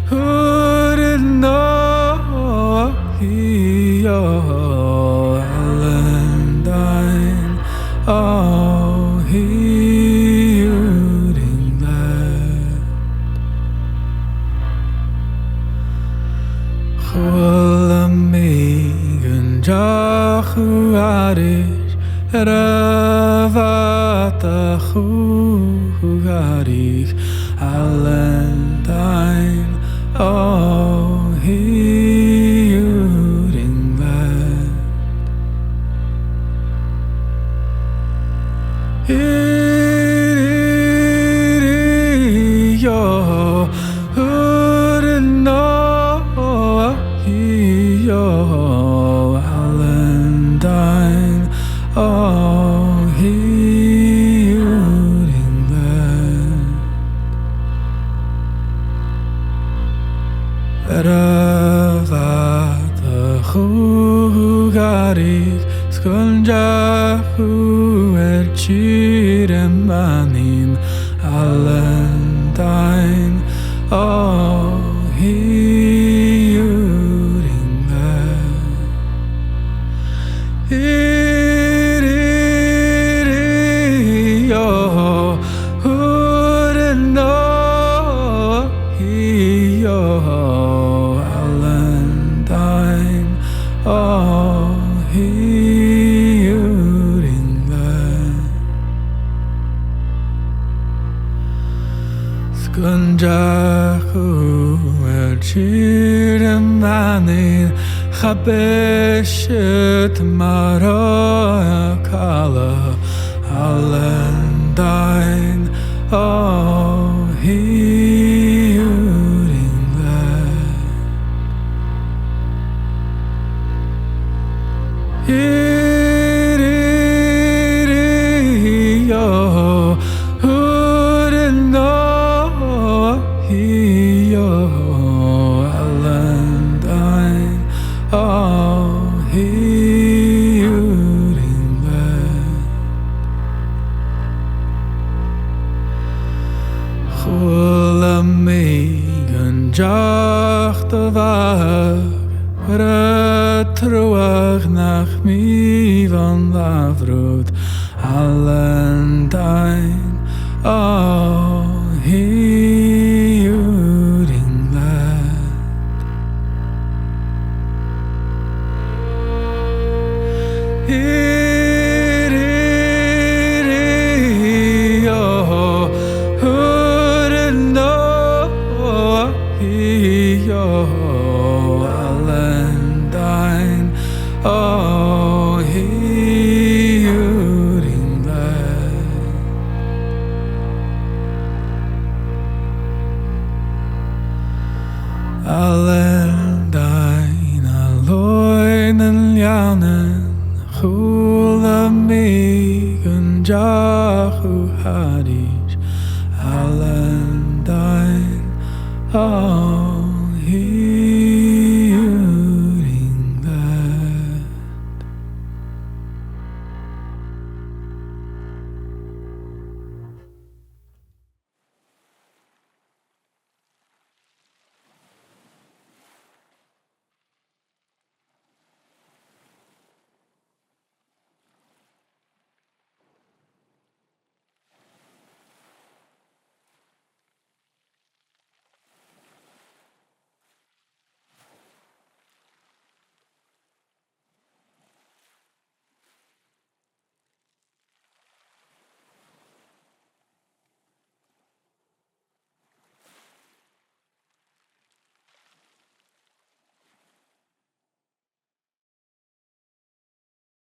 who didn't know he Valentine, oh, he didn't let Chulamigan Jachu Arish Ravatachu Garich Valentine, oh, he didn't let yo who didn't know he Valentine, oh, he didn't let Ravatachu Garich Skunjachu Chiremanim Valentine, oh, he didn't let yo who didn't know he Valentine, oh, he didn't let Skunjachu Chiremanin Chabeshet Marakala Valentine, oh, he didn't let yo who didn't know he Valentine, oh, he didn't let Chulamigan Jachtavag Retruach nach mi van Lavrut Valentine, oh, he didn't let yo who didn't know he Valentine, oh, he didn't let Valentine, aloin and lianen Chulamigan Jachu Hadish Valentine, oh, he